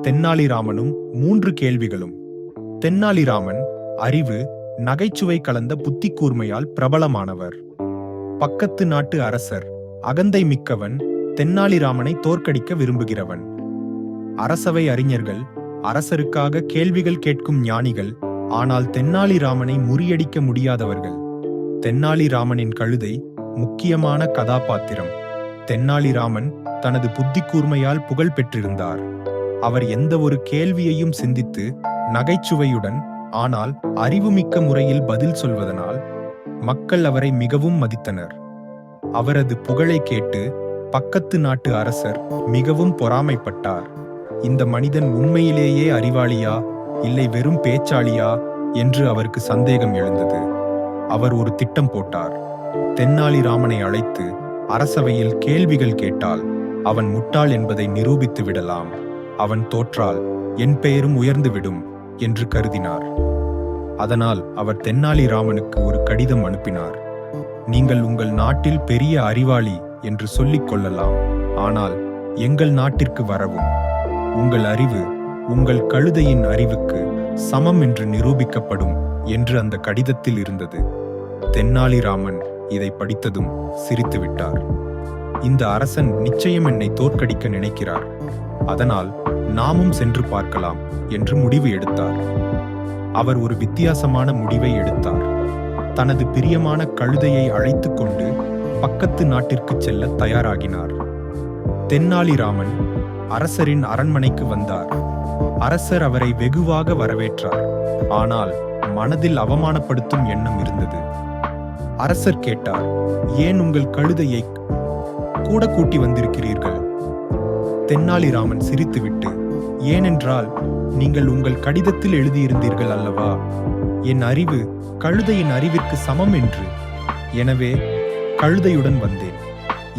தென்னாலிராமனும் 3 கேள்விகளும். தென்னாலிராமன் அறிவு, நகைச்சுவை கலந்த புத்தி கூர்மையால் பிரபலமானவர். பக்கத்து நாட்டு அரசர் அகந்தை மிக்கவன், தென்னாலிராமனை தோற்கடிக்க விரும்புகிறவன். அரசவை அறிஞர்கள் அரசருக்காக கேள்விகள் கேட்கும் ஞானிகள், ஆனால் தென்னாலிராமனை முறியடிக்க முடியாதவர்கள். தென்னாலிராமனின் கழுதை முக்கியமான கதாபாத்திரம். தென்னாலிராமன் தனது புத்தி கூர்மையால் புகழ் பெற்றிருந்தார். அவர் எந்த ஒரு கேள்வியையும் சிந்தித்து நகைச்சுவையுடன் ஆனால் அறிவுமிக்க முறையில் பதில் சொல்வதனால் மக்கள் அவரை மிகவும் மதித்தனர். அவரது புகழை கேட்டு பக்கத்து நாட்டு அரசர் மிகவும் பொறாமைப்பட்டார். இந்த மனிதன் உண்மையிலேயே அறிவாளியா இல்லை வெறும் பேச்சாளியா என்று அவருக்கு சந்தேகம் எழுந்தது. அவர் ஒரு திட்டம் போட்டார். தென்னாலிராமனை அழைத்து அரசவையில் கேள்விகள் கேட்டால் அவன் முட்டாள் என்பதை நிரூபித்து விடலாம். அவன் தோற்றால் என் பெயரும் உயர்ந்துவிடும் என்று கருதினார். அதனால் அவர் தென்னாலிராமனுக்கு ஒரு கடிதம் அனுப்பினார். நீங்கள் உங்கள் நாட்டில் பெரிய அறிவாளி என்று சொல்லிக் கொள்ளலாம், ஆனால் எங்கள் நாட்டிற்கு வரவும். உங்கள் அறிவு உங்கள் கழுதையின் அறிவுக்கு சமம் என்று நிரூபிக்கப்படும் என்று அந்த கடிதத்தில் இருந்தது. தென்னாலிராமன் இதை படித்ததும் சிரித்துவிட்டார். இந்த அரசன் நிச்சயம் என்னை தோற்கடிக்க நினைக்கிறார், அதனால் நாமும் சென்று பார்க்கலாம் என்று முடிவு எடுத்தார். அவர் ஒரு வித்தியாசமான முடிவை எடுத்தார். தனது பிரியமான கழுதையை அழைத்து கொண்டு பக்கத்து நாட்டிற்கு செல்ல தயாராகினார். தென்னாலிராமன் அரசரின் அரண்மனைக்கு வந்தார். அரசர் அவரை வெகுவாக வரவேற்றார். ஆனால் மனதில் அவமானப்படுத்தும் எண்ணம் இருந்தது. அரசர் கேட்டார், ஏன் உங்கள் கழுதையை கூட கூட்டி வந்திருக்கிறீர்கள்? தென்னாலிராமன் சிரித்துவிட்டு, ஏனென்றால் நீங்கள் உங்கள் கடிதத்தில் எழுதியிருந்தீர்கள் அல்லவா, என் அறிவு கழுதையின் அறிவிற்கு சமம் என்று. எனவே கழுதையுடன் வந்தேன்.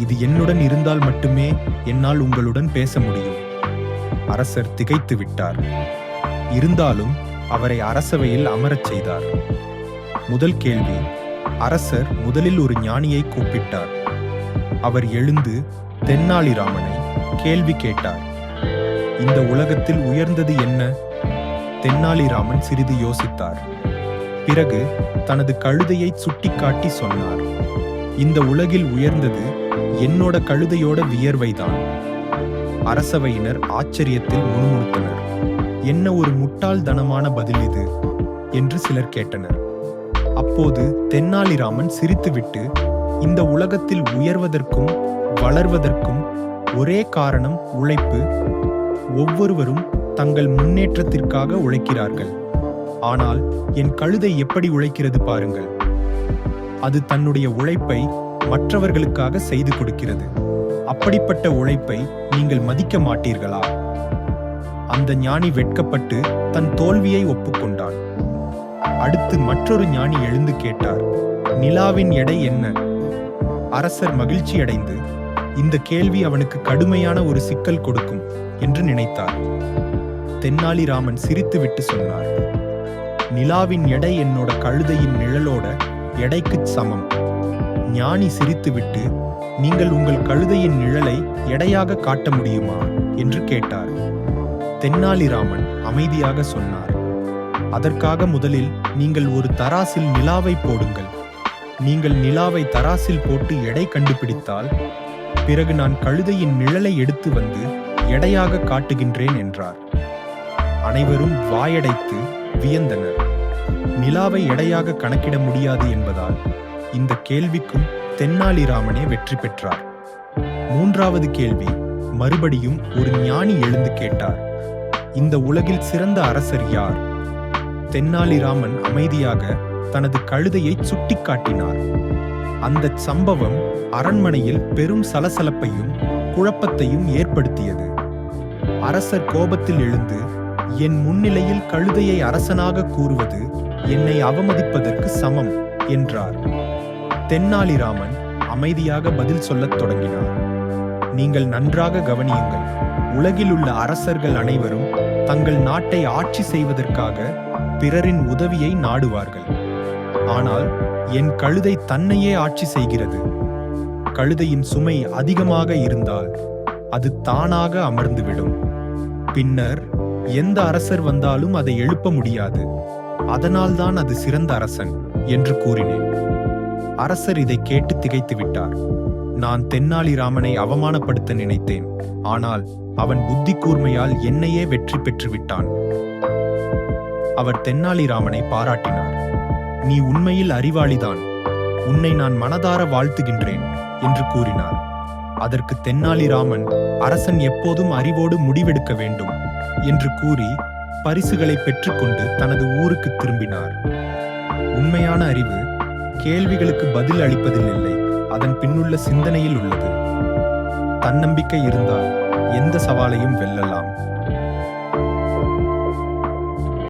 இது என்னுடன் இருந்தால் மட்டுமே என்னால் உங்களுடன் பேச முடியும். அரசர் திகைத்து விட்டார். இருந்தாலும் அவரை அரசவையில் அமரச் செய்தார். முதல் கேள்வி. அரசர் முதலில் ஒரு ஞானியை கூப்பிட்டார். அவர் எழுந்து தென்னாலிராமனை கேள்வி கேட்டார். இந்த உலகத்தில் உயர்ந்தது என்ன? தென்னாலிராமன் சிறிது யோசித்தார். பிறகு தனது கழுதையை சுட்டிக்காட்டி சொன்னார், இந்த உலகில் உயர்ந்தது என்னோட கழுதையோட வியர்வைதான். அரசவையினர் ஆச்சரியத்தில் முணுமுணுத்தனர். என்ன ஒரு முட்டாள்தனமான பதில் இது என்று சிலர் கேட்டனர். அப்போது தென்னாலிராமன் சிரித்துவிட்டு, இந்த உலகத்தில் உயர்வதற்கும் வளர்வதற்கும் ஒரே காரணம் உழைப்பு. ஒவ்வொருவரும் தங்கள் முன்னேற்றத்திற்காக உழைக்கிறார்கள். ஆனால் என் கழுதை எப்படி உழைக்கிறது பாருங்கள். அது தன்னுடைய உழைப்பை மற்றவர்களுக்காக செய்து கொடுக்கிறது. அப்படிப்பட்ட உழைப்பை நீங்கள் மதிக்க மாட்டீர்களா? அந்த ஞானி வெட்கப்பட்டு தன் தோல்வியை ஒப்புக்கொண்டான். அடுத்து மற்றொரு ஞானி எழுந்து கேட்டார், நிலாவின் எடை என்ன? அரசர் மகிழ்ச்சியடைந்து இந்த கேள்வி அவனுக்கு கடுமையான ஒரு சிக்கல் கொடுக்கும் என்று நினைத்தார். தென்னாலிராமன் சிரித்துவிட்டு சொன்னார், நிலாவின் எடை என்னோட கழுதையின் நிழலோட எடைக்கு சமம். ஞானி சிரித்துவிட்டு, நீங்கள் உங்கள் கழுதையின் நிழலை எடையாக காட்ட முடியுமா என்று கேட்டார். தென்னாலிராமன் அமைதியாக சொன்னார், அதற்காக முதலில் நீங்கள் ஒரு தராசில் நிலாவை போடுங்கள். நீங்கள் நிலாவை தராசில் போட்டு எடை கண்டுபிடித்தால் பிறகு நான் கழுதையின் நிழலை எடுத்து வந்து எடையாக காட்டுகின்றேன் என்றார். அனைவரும் வாயடைத்து வியந்தனர். நிலாவை எடையாக கணக்கிட முடியாது என்பதால் இந்த கேள்விக்கும் தென்னாலிராமனே வெற்றி பெற்றார். மூன்றாவது கேள்வி. மறுபடியும் ஒரு ஞானி எழுந்து கேட்டார், இந்த உலகில் சிறந்த அரசர் யார்? தென்னாலிராமன் அமைதியாக தனது கழுதையை சுட்டிக்காட்டினார். அந்த சம்பவம் அரண்மனையில் பெரும் சலசலப்பையும் குழப்பத்தையும் ஏற்படுத்தியது. அரசர் கோபத்தில் எழுந்து, என் முன்னிலையில் கழுதையை அரசனாக கூறுவது என்னை அவமதிப்பதற்கு சமம் என்றார். தென்னாலிராமன் அமைதியாக பதில் சொல்லத் தொடங்கினார், நீங்கள் நன்றாக கவனியுங்கள். உலகில் உள்ள அரசர்கள் அனைவரும் தங்கள் நாட்டை ஆட்சி செய்வதற்காக பிறரின் உதவியை நாடுவார்கள். ஆனால் என் கழுதை தன்னையே ஆட்சி செய்கிறது. கழுதையின் சுமை அதிகமாக இருந்தால் அது தானாக அமர்ந்துவிடும். பின்னர் எந்த அரசர் வந்தாலும் அதை எழுப்ப முடியாது. அதனால்தான் அது சிறந்த அரசன் என்று கூறினேன். அரசர் இதை கேட்டு திகைத்து விட்டார். நான் தென்னாலிராமனை அவமானப்படுத்த நினைத்தேன். ஆனால் அவன் புத்தி கூர்மையால் என்னையே வெற்றி பெற்று விட்டான். அவர் தென்னாலிராமனை பாராட்டினார். நீ உண்மையில் அறிவாளிதான். உன்னை நான் மனதார வாழ்த்துகின்றேன் என்று கூறினார். அதற்கு தென்னாலிராமன், அரசன் எப்போதும் அறிவோடு முடிவெடுக்க வேண்டும் என்று கூறி பரிசுகளை பெற்றுக்கொண்டு தனது ஊருக்கு திரும்பினார். உண்மையான அறிவு கேள்விகளுக்கு பதில் அளிப்பதில் இல்லை, அதன் பின்னுள்ள சிந்தனையில் உள்ளது. தன்னம்பிக்கை இருந்தால் எந்த சவாலையும் வெல்லலாம்.